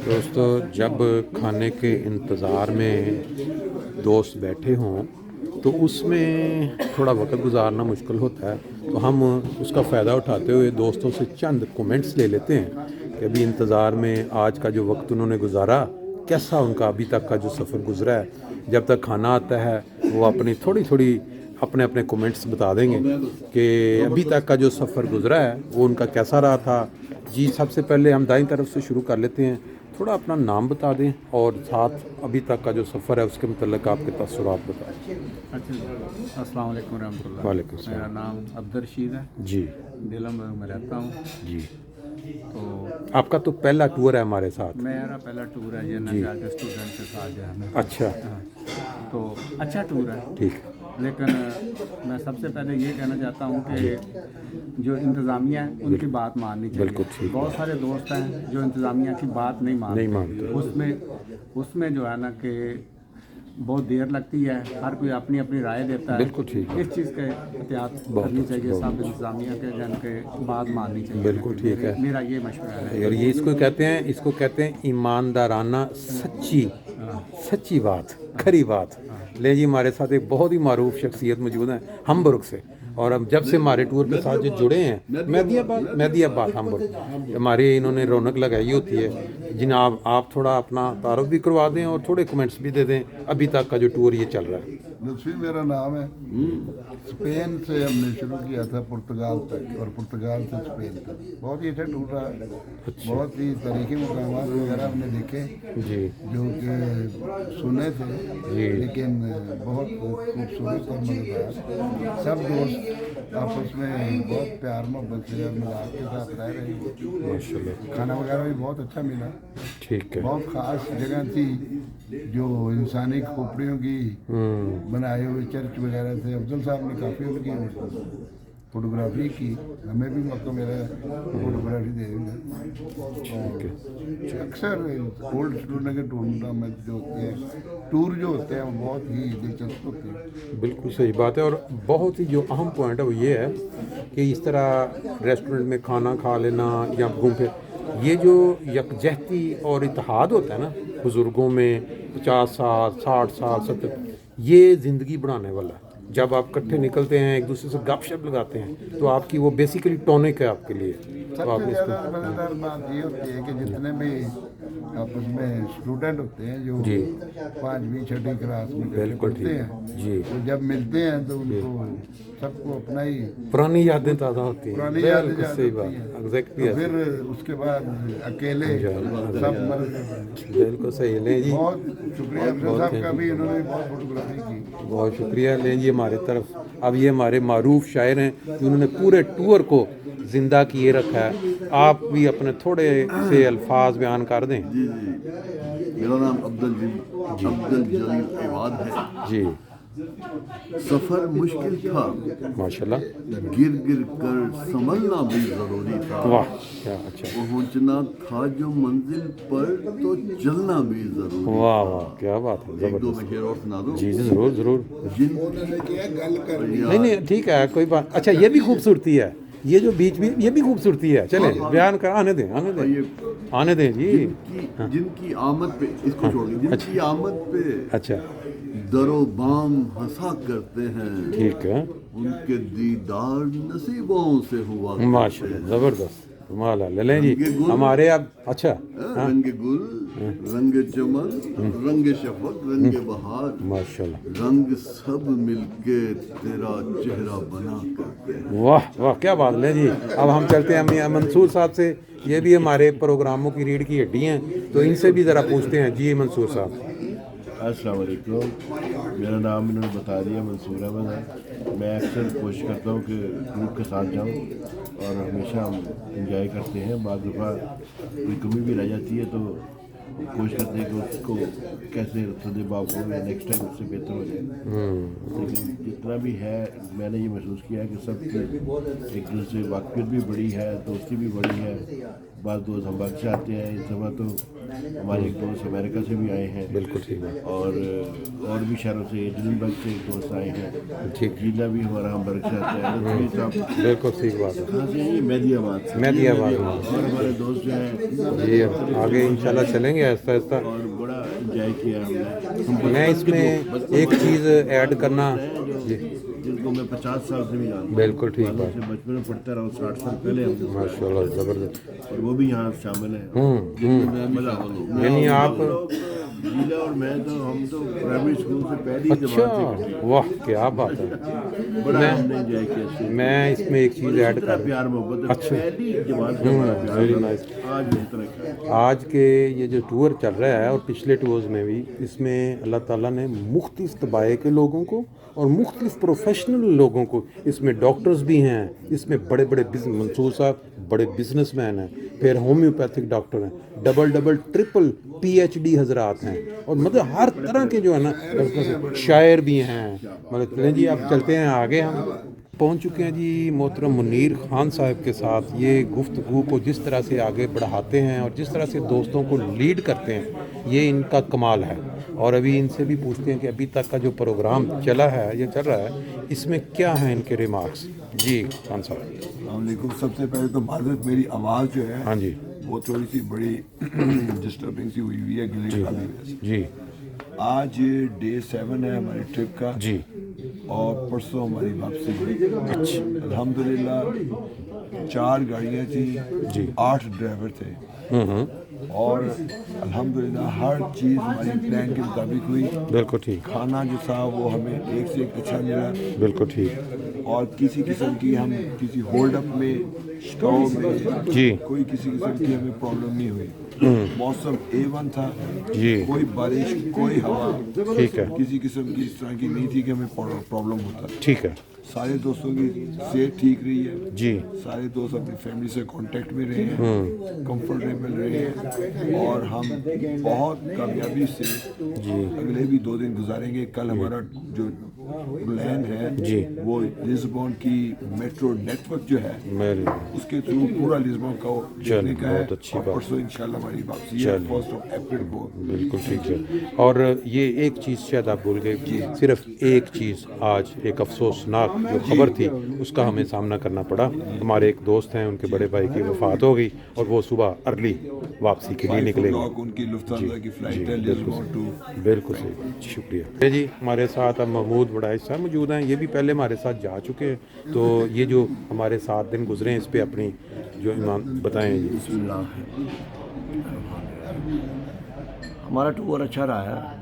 दोस्तों, जब खाने के इंतज़ार में दोस्त बैठे हों तो उसमें थोड़ा वक्त गुजारना मुश्किल होता है, तो हम उसका फ़ायदा उठाते हुए दोस्तों से चंद कमेंट्स ले लेते हैं कि अभी इंतज़ार में आज का जो वक्त उन्होंने गुजारा, कैसा उनका अभी तक का जो सफ़र गुजरा है। जब तक खाना आता है वो अपनी थोड़ी थोड़ी अपने अपने कमेंट्स बता देंगे कि अभी तक का जो सफ़र गुजरा है वो उनका कैसा रहा था। जी, सबसे पहले हम दाईं तरफ से शुरू कर लेते हैं। थोड़ा अपना नाम बता दें और साथ अभी तक का जो सफ़र है उसके मतलब आपके तसव्वुरात बताएं। अच्छा, अस्सलाम वालेकुम रहमतुल्लाह। वालेकुम सलाम। मेरा नाम अब्दुल रशीद है, जी दिलम में रहता हूँ। जी, तो आपका तो पहला टूर है हमारे साथ। मेरा पहला टूर है ये जी। नजा के स्टूडेंट के साथ जो है ना। अच्छा, हाँ, तो अच्छा टूर है, ठीक है। लेकिन मैं सबसे पहले ये कहना चाहता हूँ कि जो इंतज़ामिया है उनकी बात माननी चाहिए। बिल्कुल ठीक है। बहुत सारे दोस्त हैं जो इंतज़ामिया की बात नहीं मानते। मानते। उसमें जो है ना कि बहुत देर लगती है, हर कोई अपनी अपनी राय देता है। बिल्कुल ठीक है। इस चीज़ का एहतियात बहुत करनी अच्छा, चाहिए, बहुत सब इंतज़ामिया के जन के बात माननी चाहिए। बिल्कुल ठीक है। मेरा ये मशवरा है। और ये इसको कहते हैं ईमानदाराना सच्ची बात, खरी बात। ले जी, हमारे साथ एक बहुत ही मारूफ शख्सियत मौजूद है हम्बुर्ग से, और हम जब से हमारे टूर के साथ जो जुड़े हैं, मेहदियाबाद हम्बुर्ग, हमारी इन्होंने रौनक लगाई होती है। जनाब, आप थोड़ा अपना तारुफ भी करवा दें और थोड़े कमेंट्स भी दे दें अभी तक का जो टूर ये चल रहा है। लुत्फी मेरा नाम है। स्पेन से हमने शुरू किया था पुर्तगाल तक, और पुर्तगाल से स्पेन तक। बहुत ही अच्छा टूर रहा है। बहुत ही तारीखी मकामात वगैरह हमने देखे जी जो कि सुने थे, जी। लेकिन बहुत खूबसूरत और मज़ेदार। सब दोस्त आपस में बहुत प्यार मोहब्बत से और मजाक के साथ रह रहे हैं। माशाल्लाह, खाना वगैरह भी बहुत अच्छा मिला। ठीक है। बहुत ख़ास जगह थी जो इंसानी खोपड़ियों की बनाए हुए चर्च वगैरह थे। अफजल साहब ने काफ़ी उनकी फोटोग्राफी की, हमें भी मौका मिला फोटोग्राफी देने का। अक्सर ओल्ड स्टूडेंट के टूर्नामेंट जो होते हैं, टूर जो होते हैं, वो बहुत ही दिलचस्प होते हैं। बिल्कुल सही बात है। और बहुत ही जो अहम पॉइंट है वो ये है कि इस तरह रेस्टोरेंट में खाना खा लेना या घूम फिर, ये जो यकजहती और इत्तेहाद होता है ना बुज़ुर्गों में, 50 साल 60 साल 70, ये ज़िंदगी बढ़ाने वाला है। जब आप इकट्ठे निकलते हैं, एक दूसरे से गपशप लगाते हैं, तो आपकी वो बेसिकली टॉनिक है आपके लिए। तो आप सबसे इसको ज़्यादा मज़ेदार बात ये होती है कि जितने भी आपस में स्टूडेंट होते हैं जो जी। 5वीं 6वीं क्लास में बिल्कुल पढ़ते ठीक हैं, है। जी, तो जब मिलते हैं तो उनको सबको अपना ही पुरानी यादें ताज़ा होती हैं। पुरानी यादें बिल्कुल याद सही होती बात, हैं। एग्जैक्टली तो फिर उसके बाद अकेले सब मर जाते हैं। बिल्कुल सही। लें जी, बहुत शुक्रिया अफजल साहब का भी, इन्होंने भी बहुत फोटोग्राफी की। बहुत शुक्रिया। लें जी हमारे तरफ। अब ये हमारे मारूफ शायर हैं जिन्होंने पूरे टूर को ज़िंदा किए रखा है। आप भी अपने थोड़े से अल्फाज बयान कर दें। जी जी, मेरा नाम अब्दुल जलील इबाद है। जी, सफ़र मुश्किल था, माशाल्लाह, गिर गिर कर संभलना भी ज़रूरी था। वाह, क्या अच्छा, पहुंचना था जो मंजिल पर तो चलना भी ज़रूरी। वाह वाह, क्या बात है, एक दो ज़बरदस्त। में शेर और सुना दो। जी जी, ज़रूर ज़रूर। जिन उन्होंने किया गल कर नहीं नहीं, ठीक है, कोई बात। अच्छा, ये भी खूबसूरती है, ये जो बीच भी, ये भी खूबसूरती है। चले बयान कर, आने दें आने दें जी। जिनकी आमद पे, इसको छोड़ दें, जिनकी आमद पे अच्छा, दरो बाम हंसा करते हैं, ठीक है, उनके दीदार नसीबों से हुआ करते माशाल्लाह, हैं। ज़बरदस्त, कमाल है। लें जी, रंगे गुल। हमारे अब अच्छा, रंग गुल, रंग चमन, रंग शफक, रंग बहार, माशाल्लाह, रंग सब मिलके तेरा चेहरा बना करते हैं। वाह वाह, क्या बात। लें जी, अब हम चलते हैं मियां मंसूर साहब से। ये भी हमारे प्रोग्रामों की रीढ़ की हड्डी हैं, तो इनसे भी ज़रा पूछते हैं। जी मंसूर साहब। अस्सलाम वालेकुम, मेरा नाम इन्होंने बता दिया, मंसूर अहमद है। मैं अक्सर कोशिश करता हूँ कि ग्रुप के साथ जाऊँ, और हमेशा हम इंजॉय करते हैं। बाद दफ़ा कोई कमी भी रह जाती है तो कोशिश करते हैं कि उसको कैसे सदबाब हो या नेक्स्ट टाइम उससे बेहतर हो जाए। लेकिन जितना भी है, मैंने ये महसूस किया है कि सब एक दूसरे से वाकफियत भी बड़ी है, दोस्ती भी बड़ी है, बाद दोस्त हम वक्त से आते हैं। इस दफ़ा तो हमारे एक दोस्त अमेरिका से भी आए हैं, बिल्कुल ठीक है, और भी शहरों से, एडनबर्ग से एक दोस्त आए हैं, ठीक, जिला भी हमारा हम वर्ग से आता है, लुत्फी साहब बिल्कुल ठीक बात है। कहाँ से हैं? ये मेहदियाबाद से। मेहदियाबाद में। और हमारे दोस्त जो हैं जी आगे इंशाल्लाह चलेंगे आहिस्ता आहिस्ता। और बड़ा इंजॉय किया हमने। मैं इसमें एक चीज़ ऐड करना जी, जिनको मैं 50 साल से भी जानता हूँ, बिल्कुल ठीक वालों बात, से बचपन में पढ़ता रहा हूँ, 60 साल पहले हमसे, माशाल्लाह ज़बरदस्त। और वो भी यहाँ शामिल हैं। मज़ा यानी आप जिला और मैं तो हम तो प्राइमरी स्कूल से पहली जमात से अच्छा, इकट्ठे वाह क्या बात है। हैं। बड़ा हमने एंजॉय किया इससे। मैं इसमें एक चीज़ ऐड इतना कर, प्यार मोहब्बत है। अच्छा। पहली जमात से हमारा प्यार वेरी था। नाइस। आज भी इस तरह का है। आज के ये जो टूर चल रहा है और पिछले टूर्स में भी, इसमें अल्लाह ताला ने मुख्तलिफ तबाए के लोगों को और मुख्तलिफ प्रोफेशनल लोगों को, इसमें डॉक्टर्स भी हैं, इसमें बड़े बड़े मंसूर साहब बड़े बिजनेसमैन हैं, फिर होम्योपैथिक डॉक्टर हैं, डबल ट्रिपल PhD हजरात हैं, और मतलब हर तरह के जो है ना शायर भी हैं। मतलब चलें जी आप चलते हैं आगे, हम पहुंच चुके हैं जी मोहतरम मुनीर खान साहब के साथ। ये गुफ्तगू को जिस तरह से आगे बढ़ाते हैं और जिस तरह से दोस्तों को लीड करते हैं, ये इनका कमाल है। और अभी इनसे भी पूछते हैं कि अभी तक का जो प्रोग्राम चला है, ये चल रहा है, इसमें क्या हैं इनके रिमार्क्स। जी खान साहब। अस्सलामुअलैकुम। सबसे पहले तो माजरत, मेरी आवाज़ जो है हाँ जी, वो थोड़ी सी बड़ी डिस्टर्बिंग सी हुई है गिले खाने में से। जी आज डे 7 है हमारी ट्रिप का, जी, और परसों हमारी वापसी है। अल्हम्दुलिल्लाह 4 गाड़ियाँ थी जी। 8 ड्राइवर थे, और अल्हम्दुलिल्लाह हर चीज़ हमारी प्लान के मुताबिक हुई। बिल्कुल ठीक, खाना जो था वो हमें एक से एक अच्छा मिला, बिल्कुल ठीक, और किसी किस्म की हम किसी होल्ड अप में, स्टॉव में जी। कोई किसी किस्म की हमें प्रॉब्लम नहीं हुई। मौसम A1 था जी। कोई बारिश कोई हवा ठीक है, किसी किस्म की इस तरह की नहीं थी कि हमें प्रॉब्लम होता। ठीक है सारे दोस्तों की सेहत ठीक रही है जी, सारे दोस्त अपनी फैमिली से कांटेक्ट में रहे हैं, कंफर्टेबल रहे हैं, और हम बहुत कामयाबी से अगले भी 2 दिन गुजारेंगे। कल हमारा जो प्लान है जी। वो लिस्बन की मेट्रो नेटवर्क जो है मेरी उसके थ्रू पूरा लिस्बन का देखने का है, बहुत अच्छी और बात। परसों इंशाल्लाह हमारी वापसी है 1 अप्रैल को। बिल्कुल ठीक है। और ये एक चीज़ शायद आप भूल गए कि सिर्फ एक चीज़, आज एक अफसोसनाक जो खबर थी उसका हमें सामना करना पड़ा। हमारे एक दोस्त हैं, उनके बड़े भाई की वफ़ात हो गई और वो सुबह अर्ली वापसी के लिए निकलेंगे। उनकी लुफ्तांसा की फ्लाइट है लिस्बन टू। बिल्कुल सही, शुक्रिया जी। हमारे साथ अब महमूद बड़ाइश साहब मौजूद हैं, ये भी पहले हमारे साथ जा चुके हैं, तो ये जो हमारे 7 दिन गुजरे हैं इस पे अपनी जो ईमान बताएं जी। हमारा टूर अच्छा रहा है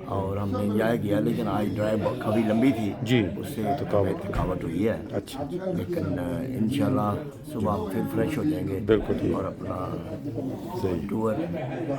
और हमने एंजॉय किया, लेकिन आज ड्राइव काफ़ी लंबी थी जी, उससे थकावट हुई है। अच्छा, लेकिन इंशाल्लाह सुबह हम फिर फ्रेश हो जाएंगे बिल्कुल ठीक, और अपना सही टूर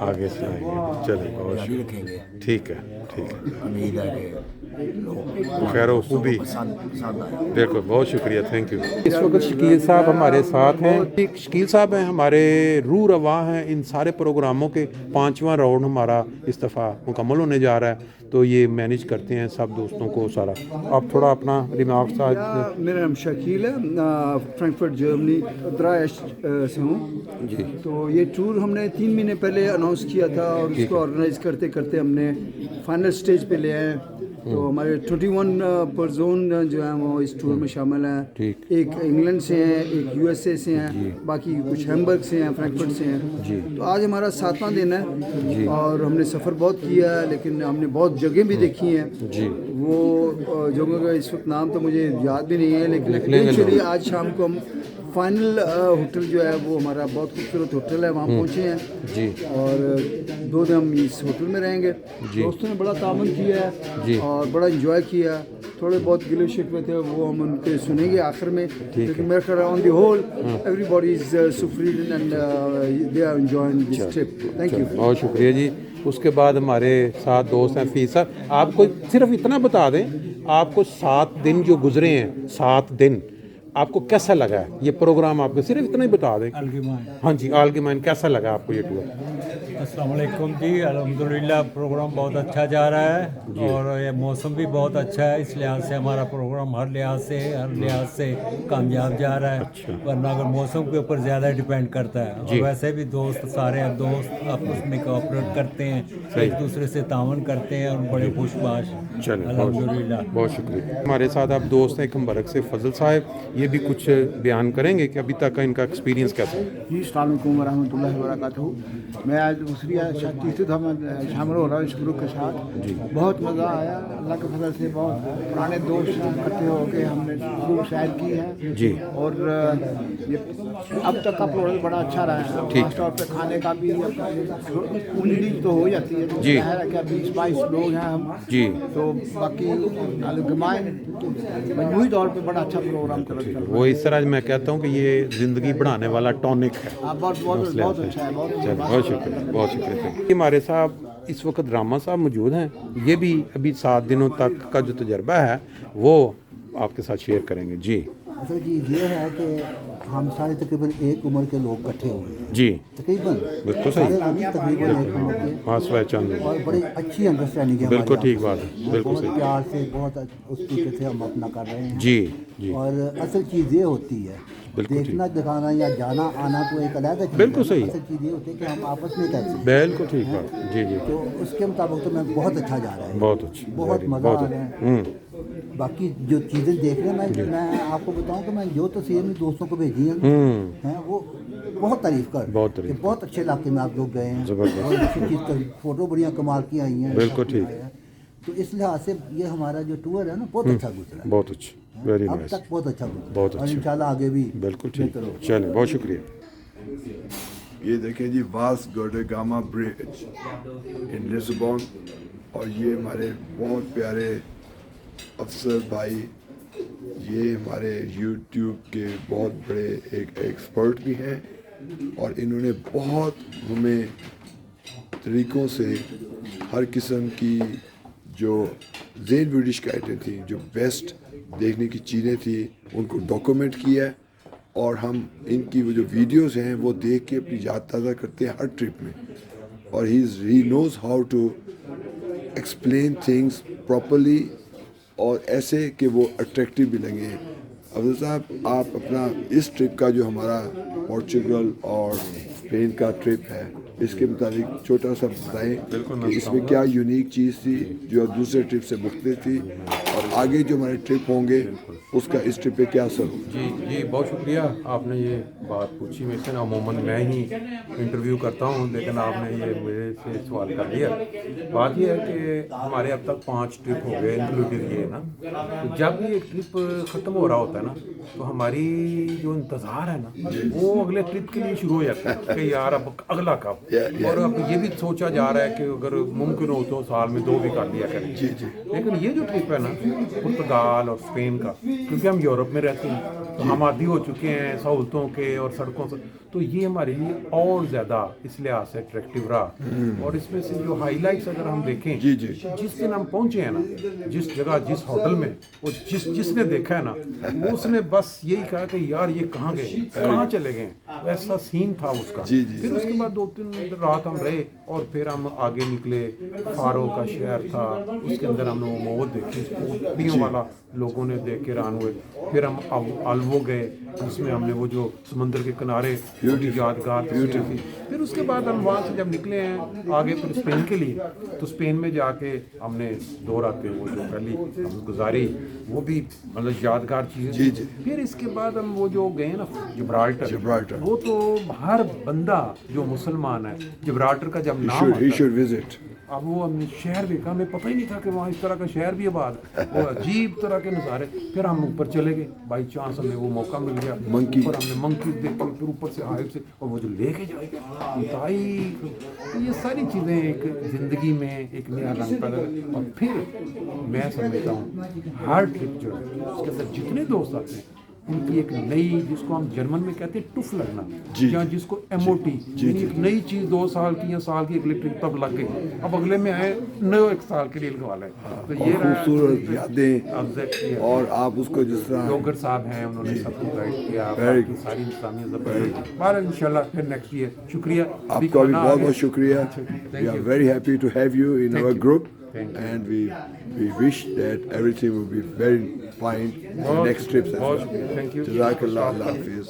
आगे सुनाएंगे। चलिए बहुत जारी रखेंगे। ठीक है, ठीक है, उम्मीद है कि लोग खैर खूबी, पसंद आए। बिल्कुल, बहुत शुक्रिया, थैंक यू। इस वक्त शकील साहब हमारे साथ हैं। एक शकील साहब हैं हमारे रूह रवा हैं इन सारे प्रोग्रामों के। 5वां राउंड हमारा इस दफ़ा मुकम्मल होने जा रहा है, तो ये मैनेज करते हैं सब दोस्तों को सारा। आप थोड़ा अपना रिमार्क्स आज। मेरा नाम शकील है, फ्रैंकफर्ट जर्मनी द्राइश से हूँ जी, तो ये टूर हमने 3 महीने पहले अनाउंस किया था और उसको ऑर्गेनाइज करते करते हमने फाइनल स्टेज पे ले आए। तो हमारे 21 पर्सन जो हैं वो इस टूर में शामिल हैं। ठीक। एक इंग्लैंड से हैं, एक USA से हैं, बाकी कुछ हैम्बर्ग से हैं, फ्रैंकफर्ट से हैं। तो आज हमारा 7वां दिन है और हमने सफ़र बहुत किया है, लेकिन हमने बहुत जगह भी देखी हैं जी, वो जगह का इस वक्त नाम तो मुझे याद भी नहीं है, लेकिन लेंगे एक्चुअली आज शाम को हम फाइनल होटल जो है वो हमारा बहुत खूबसूरत होटल है, वहाँ पहुँचे हैं जी, और 2 दिन हम इस होटल में रहेंगे। दोस्तों ने बड़ा तामन किया जी। है और बड़ा इंजॉय किया। थोड़े बहुत गिले शिकवे थे वो हम उनके सुनेंगे आखिर में, लेकिन मेरा ख्याल on the whole everybody is suffering and they are enjoying this trip. Thank you. बहुत शुक्रिया जी। उसके बाद हमारे साथ दोस्त हैं फीस साहब। आपको सिर्फ इतना बता दें, आपको 7 दिन जो गुजरे हैं, 7 दिन آپ کو کیسا لگا ہے یہ پروگرام؟ آپ کو صرف اتنا ہی بتا دیں. ہاں جی آلگیمائن کیسا لگا آپ کو یہ ٹور؟ السلام علیکم جی. الحمدللہ پروگرام بہت اچھا جا رہا ہے اور یہ موسم بھی بہت اچھا ہے. اس لحاظ سے ہمارا پروگرام ہر لحاظ سے کامیاب جا رہا ہے. ورنہ اگر موسم کے اوپر زیادہ ڈیپینڈ کرتا ہے. اور ویسے بھی سارے دوست آپس میں کوآپریٹ کرتے ہیں, ایک دوسرے سے تعاون کرتے ہیں اور بڑے خوش باش. الحمدللہ بہت شکریہ. ہمارے ساتھ آپ دوست ہیں کمبرک سے فضل صاحب, یہ بھی کچھ بیان کریں گے کہ ابھی تک کا ان کا ایکسپیرینس کیسا ہے؟ جی السلام علیکم ورحمۃ اللہ وبرکاتہ. میں آج دوسری تیسری دفعہ شامل ہو رہا ہوں اس گروپ کے ساتھ. بہت مزہ آیا اللہ کے فضل سے. بہت پرانے دوست اکٹھے ہو کے ہم نے خوب سیر کی ہے جی. اور اب تک کا پروگرام بڑا اچھا رہا ہے. خاص طور پہ کھانے کا بھی پونجی تو ہو جاتی ہے. جی. ظاہر ہے کہ 20-22 لوگ ہیں ہم. جی. تو باقی الگمائن مجموعی طور پہ بڑا اچھا پروگرام کر رہا ہے. وہ اس طرح میں کہتا ہوں کہ یہ زندگی بڑھانے والا ٹونک ہے. بہت اچھا ہے. بہت شکریہ, بہت شکریہ. ہمارے صاحب اس وقت راما صاحب موجود ہیں. یہ بھی ابھی 7 دنوں تک کا جو تجربہ ہے وہ آپ کے ساتھ شیئر کریں گے. جی اصل چیز یہ ہے کہ ہم سارے تقریباً ایک عمر کے لوگ اکٹھے ہوئے ہیں. جی تقریباً بالکل صحیح. تقریباً ایک عمر کے. ہاں سوائے چند. اور بڑی اچھی انڈرسٹینڈنگ ہے. بالکل ٹھیک بات ہے. بالکل بہت صحیح. پیار سے بہت اس طریقے سے ہم اپنا کر رہے ہیں. جی جی اور اصل چیز یہ ہوتی ہے دیکھنا دکھانا یا جانا آنا تو ایک علیحدہ چیز ہے. بالکل صحیح. اصل چیز یہ ہوتی ہے کہ ہم آپس میں کیسے. بالکل ٹھیک بات. جی جی تو اس کے مطابق تو میں بہت اچھا جا رہا ہے. بہت اچھی. بہت مزہ آ رہا ہے. باقی جو چیزیں دیکھ رہے ہیں میں آپ کو بتاؤں کہ میں جو تصویر میں دوستوں کو بھیجی ہیں وہ بہت تعریف کر کہ بہت اچھے علاقے میں آپ لوگ گئے ہیں اور اچھی چیز فوٹو بڑیاں کمال کی آئی ہیں. بالکل ٹھیک. تو اس لحاظ سے یہ ہمارا جو ٹور ہے نا بہت اچھا گزرا ہے. بہت اچھا. ویری اب نائس. تک بہت اچھا گزرا. بہت اور اچھا. انشاءاللہ آگے بھی بالکل ٹھیک. چلیں بہت شکریہ. یہ دیکھیں جی واسکو ڈا گاما برج ان لسبون. اور یہ ہمارے بہت پیارے افسر بھائی, یہ ہمارے یوٹیوب کے بہت بڑے ایک ایکسپرٹ بھی ہیں اور انہوں نے بہت ہمیں طریقوں سے ہر قسم کی جو زین ویڈیو شکایتیں تھیں, جو بیسٹ دیکھنے کی چیزیں تھیں, ان کو ڈاکومنٹ کیا ہے اور ہم ان کی وہ جو ویڈیوز ہیں وہ دیکھ کے اپنی یاد تازہ کرتے ہیں ہر ٹرپ میں. اور he knows how to explain things properly اور ایسے کہ وہ اٹریکٹیو بھی لگیں. افضل صاحب آپ اپنا اس ٹرپ کا جو ہمارا پورچوگل اور اسپین کا ٹرپ ہے اس کے متعلق چھوٹا سا بتائیں کہ اس میں کیا یونیک چیز تھی جو دوسرے ٹرپ سے مختلف تھی اور آگے جو ہمارے ٹرپ ہوں گے اس کا اس ٹرپ پہ کیا اثر ہوگا. جی جی بہت شکریہ. آپ نے یہ بات پوچھی. میں سے عموماً میں ہی انٹرویو کرتا ہوں لیکن آپ نے یہ میرے سے سوال کر دیا. بات یہ ہے کہ ہمارے اب تک 5 ٹرپ ہو گئے انکلوڈنگ یہ نا. جب یہ ٹرپ ختم ہو رہا ہوتا ہے نا تو ہماری جو انتظار ہے نا وہ اگلے ٹرپ کے لیے شروع ہو جاتا ہے کہ یار اب اگلا کب. اور اب یہ بھی سوچا جا رہا ہے کہ اگر ممکن ہو تو سال میں 2 بھی کر لیا کریں. جی جی. لیکن یہ جو ٹرپ ہے نا پرتگال اور اسپین کا, کیونکہ ہم یورپ میں رہتے ہیں تو ہم عادی ہو چکے ہیں سہولتوں کے اور سڑکوں سے, تو یہ ہمارے لیے اور زیادہ اس لحاظ سے اٹریکٹیو رہا. اور اس میں سے جو ہائی لائٹس اگر ہم دیکھیں جی جی جس دن ہم پہنچے ہیں نا, جس جگہ جس ہوٹل میں, وہ جس نے دیکھا ہے نا اس نے بس یہی کہا کہ یار یہ کہاں گئے, کہاں چلے گئے. ایسا سین تھا اس کا. پھر اس کے بعد 2-3 رات ہم رہے اور پھر ہم آگے نکلے. فارو کا شہر تھا, اس کے اندر ہم نے وہ موت دیکھی اونٹیوں والا, لوگوں نے دیکھ کے ران ہوئے. پھر ہم الوو گئے جس میں ہم نے وہ جو سمندر کے کنارے یادگار تھی. پھر اس کے بعد ہم وہاں سے جب نکلے ہیں آگے پھر اسپین کے لیے, تو اسپین میں جا کے ہم نے 2 راتیں وہ جو پہلی ہم گزاری وہ بھی مطلب یادگار چیزیں. پھر اس کے بعد ہم وہ جو گئے نا جبرالٹر, وہ تو ہر بندہ جو مسلمان ہے جبرالٹر کا جب نام اب وہ ہم نے شہر دیکھا, ہمیں پتہ ہی نہیں تھا کہ وہاں اس طرح کا شہر بھی آباد ہے, وہ عجیب طرح کے نظارے. پھر ہم اوپر چلے گئے, بائی چانس ہمیں وہ موقع مل گیا, اوپر ہم نے منکی دیکھے, پھر اوپر سے ہائٹ سے, اور وہ جو لے کے جائے انتہائی. یہ ساری چیزیں ایک زندگی میں ایک نیا رنگ پیدا. اور پھر میں سمجھتا ہوں ہر ٹرپ جو ہے اس کے اندر جتنے دوست آتے ہیں ان کی ایک نئی جس کو ہم جرمن میں کہتے ہیں ٹف لگنا جی یا جس کو ایم او ٹی یعنی ایک نئی چیز 2 سال کی یا سال کی الیکٹرک تب لگ گئی اب اگلے میں آئے نئے 1 سال کے لیے لگوا لیں تو یہ خوبصورت یادیں اور آپ اس کو جس طرح یوگر صاحب ہیں انہوں نے سب کو گائڈ کیا باقی ساری انسانیت زبردست بہرحال انشاءاللہ پھر نیکسٹ ایئر شکریہ آپ کا بھی بہت بہت شکریہ we are very happy to have you in our group and we wish that everything will be very fine in the next trips as well. Thank you. جزاک اللہ اللہ حافظ.